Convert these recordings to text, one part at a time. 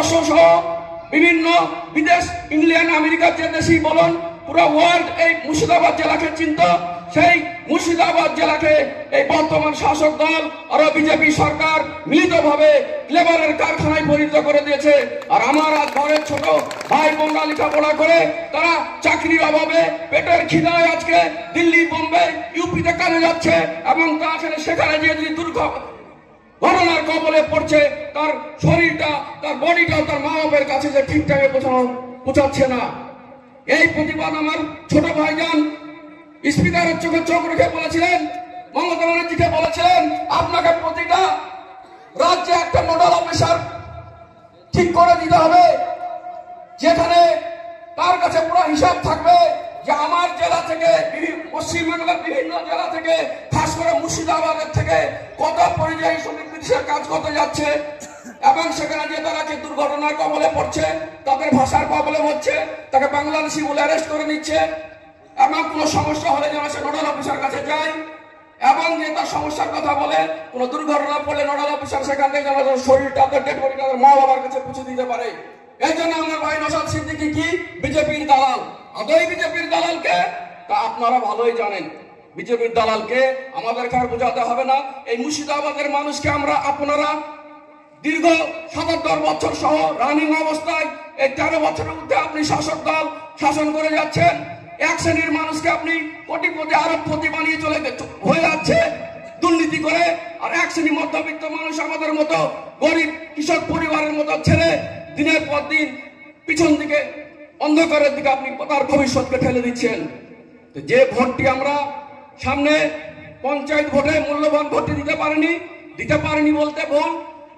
ভারতবর্ষ সহ বিভিন্ন বিদেশ, ইংল্যান্ড, আমেরিকার যে দেশেই বলুন, পুরো ওয়ার্ল্ড এই মুর্শিদাবাদ জেলাকে চিনত। সেই মুর্শিদাবাদ জেলাকে এই বর্তমান শাসক দল আর বিজেপি সরকার মিলিতভাবে লেবারের কারখানায় পরিণত করে দিয়েছে। আর আমার আজ ঘরের ছোট ভাই বোনরা লেখাপড়া করে তারা চাকরির অভাবে পেটের খিদায় আজকে দিল্লি, বোম্বে, ইউপিতে কাজে যাচ্ছে এবং সেখানে যে যদি ঘটনার কবলে পড়ছে, তার শরীরটা, তার বডিটাও তার মা বাপের কাছে যে ঠিকঠাক পৌঁছাচ্ছে না। এই প্রতিবাদ আমার ছোট ভাইজান স্পিকারের চোখে চোখ রেখে বলেছিলেন, মমতা ব্যানার্জিকে বলেছিলেন, আপনাকে প্রতিটা রাজ্যে একটা নোডাল অফিসার ঠিক করে দিতে হবে, যেখানে তার কাছে পুরো হিসাব থাকবে যে আমার জেলা থেকে, পশ্চিমবাংলার বিভিন্ন জেলা থেকে, খাস করে মুর্শিদাবাদের থেকে কত পরিযায়ী শ্রমিক বিদেশের কাজ করতে যাচ্ছে এবং সেখানে যে তারা যে দুর্ঘটনার কবলে পড়ছে, তাদের ভাষার কবলে হচ্ছে, তাকে বাংলাদেশি বলে অ্যারেস্ট করে নিচ্ছে এবং কোনো সমস্যা হলে যেন সে নোডাল অফিসার কাছে যায় এবং যে তার সমস্যার কথা বলে, কোনো দুর্ঘটনা পড়লে নোডাল অফিসার সেখান থেকে যেন শরীরটা, ডেড বডিটা মা বাবার কাছে পৌঁছে দিতে পারে। এই জন্য আমার ভাই নওশাদ সিদ্দিকী কি বিজেপির দালাল? আদৌ বিজেপির দালালকে তা আপনারা ভালোই জানেন। বিজেপির দালালকে আমাদেরকে আর বোঝাতে হবে না। এই মুর্শিদাবাদের মানুষকে আপনারা দীর্ঘ ৭৭ বছর সহ রানিং অবস্থায় এই ১৩ বছরের মধ্যে আপনি শাসক দল শাসন করে যাচ্ছেন। এক শ্রেণীর মানুষকে আপনি কোটিপতি, আরবপতি বানিয়ে হয়ে যাচ্ছে দুর্নীতি করে, আর এক শ্রেণী মধ্যবিত্ত মানুষ আমাদের মতো গরিব কৃষক পরিবারের মতো ছেলে দিনের পর দিন পিছন দিকে অন্ধকারের দিকে আপনি তার ভবিষ্যৎকে ঠেলে দিচ্ছেন। যে ভোটটি আমরা সামনে পঞ্চায়েত ভোটে মূল্যবান ভোটটি দিতে পারিনি বলতে ভুল।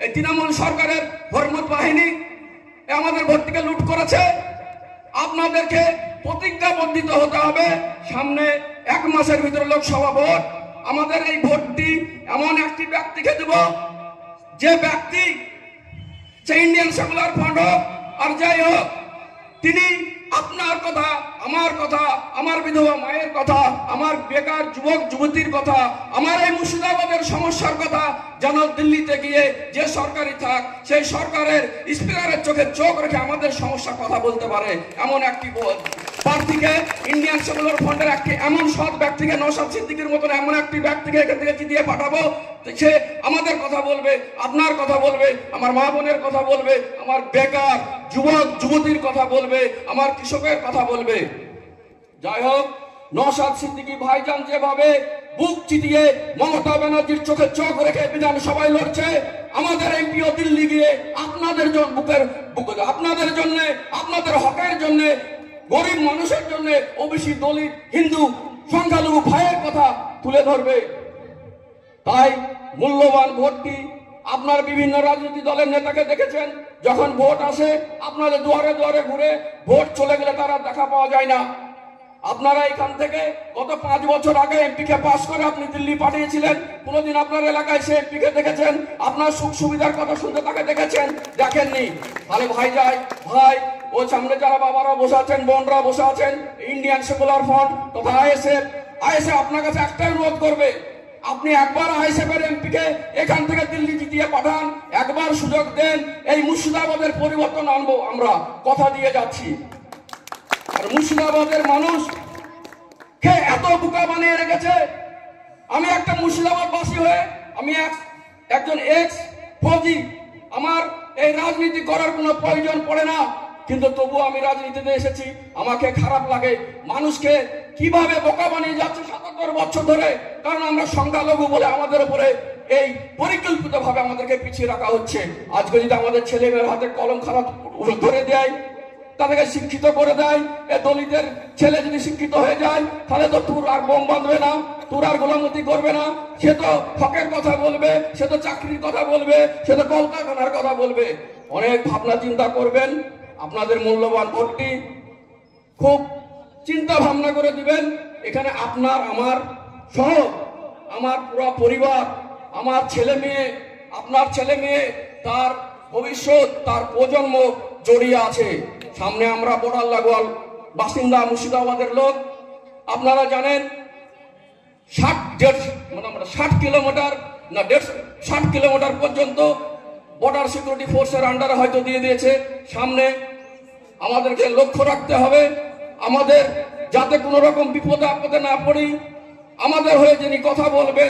এই তৃণমূল সরকারের ভরমত বাহিনী আমাদের ভোটটিকে লুট করেছে। আপনাদেরকে প্রতিজ্ঞাবদ্ধ হতে হবে, সামনে 1 মাসের ভিতরে লোকসভা ভোট। আমাদের এই ভোটটি এমন একটি ব্যক্তিকে দেব, যে ব্যক্তি সে ইন্ডিয়ান সেকুলার ফ্রন্ট হোক আর যাই হোক, তিনি আপনার কথা, আমার বিধবা মায়ের কথা, আমার বেকার যুবক যুবতীর কথা, আমার এই মুর্শিদাবাদের সমস্যার কথা যেন দিল্লিতে গিয়ে যে সরকারি থাক, সেই সরকারের স্পিকারের চোখে চোখ রেখে আমাদের সমস্যার কথা বলতে পারে এমন একটি প্রার্থীকে, ইন্ডিয়ান সেকুলার ফ্রন্টের একটি এমন সৎ ব্যক্তিকে, নওশাদ সিদ্দিকীর মতন এমন একটি ব্যক্তিকে এখান থেকে জিতিয়ে পাঠাবো, সে আমাদের কথা বলবে, আপনার কথা বলবে, আমার মা বোনের কথা বলবে, আমার বেকার যুবক যুবতীর কথা বলবে, আমার কৃষকের কথা বলবে। যাই হোক, নওশাদ সিদ্দিকী ভাইজান যেভাবে বুক চিতিয়ে মমতা ব্যানার্জির চোখে চোখ রেখে বিধানসভায় লড়ছে, আমাদের এমপিও দিল্লি গিয়ে আপনাদের আপনাদের জন্য, আপনাদের হকের জন্য, গরিব মানুষের জন্য, ওবিসি, দলিত, হিন্দু, সংখ্যালঘু ভাইয়ের কথা তুলে ধরবে। তাই মূল্যবান ভোটটি আপনার বিভিন্ন রাজনৈতিক দলের নেতাকে দেখেছেন, যখন ভোট আসে আপনাদের দুয়ারে দুয়ারে ঘুরে, ভোট চলে গেলে তারা দেখা পাওয়া যায় না। আপনারা এখান থেকে গত 5 বছর আগে এমপিকে পাস করে আপনি দিল্লি পাঠিয়েছিলেন, কোনোদিন আপনার এলাকায় সে এমপিকে দেখেছেন? আপনার সুখ সুবিধার কথা শুনতে তাকে দেখেছেন? দেখেননি। তাহলে ভাই ও সামনে যারা বাবারা বসে আছেন, বোনরা বসে আছেন, ইন্ডিয়ান সেকুলার ফ্রন্ট তথা আইএসএফ আপনার কাছে একটাই অনুরোধ করবে, আপনি একবার আইএসএফ এর এমপিকে এখান থেকে দিল্লি জিতিয়ে পাঠান, একবার সুযোগ দেন, এই মুর্শিদাবাদের পরিবর্তন আনবো, আমরা কথা দিয়ে যাচ্ছি। আর মুর্শিদাবাদের মানুষ কে এত বোকা বানিয়ে রেখেছে। আমি একটা মুর্শিদাবাদ বাসী হয়ে, আমি একজন এক্স ফৌজি, আমার এই রাজনীতি করার কোনো প্রয়োজন পড়ে না, কিন্তু তবু আমি রাজনীতিতে এসেছি। আমাকে খারাপ লাগে মানুষকে কিভাবে বোকা বানিয়ে যাচ্ছে ৭৭ বছর ধরে, কারণ আমরা সংখ্যালঘু বলে আমাদের উপরে এই পরিকল্পিত ভাবে আমাদেরকে পিছিয়ে রাখা হচ্ছে। আজকে যদি আমাদের ছেলেমেয়ের হাতে কলম খারাপ ধরে দেয়, তাদেরকে শিক্ষিত করে দেয়, দলিতের ছেলে যদি শিক্ষিত হয়ে যায়, তাহলে তো তোর আর বোম বাঁধবে না, তোর আর গোলামতি করবে না, সে তো হকের কথা বলবে, সে তো চাকরির কথা বলবে, সে তো কলকারখানার কথা বলবে। অনেক ভাবনা চিন্তা করবেন, আপনাদের মূল্যবান ভোটটি খুব চিন্তা ভাবনা করে দিবেন। এখানে আপনার আমার সহ আমার পুরো পরিবার, আমার ছেলে মেয়ে, আপনার ছেলে মেয়ে, তার ভবিষ্যৎ, তার প্রজন্ম জড়িয়ে আছে। সামনে আমরা বর্ডার লাগোয়া বাসিন্দা মুর্শিদাবাদের লোক, আপনারা জানেন 60 কিলোমিটার পর্যন্ত বর্ডার সিকিউরিটি ফোর্সের আন্ডারে হয়তো দিয়ে দিয়েছে। সামনে আমাদেরকে লক্ষ্য রাখতে হবে, আমাদের যাতে কোনো রকম বিপদে আপদে না পড়ি। আমাদের হয়ে যিনি কথা বলবেন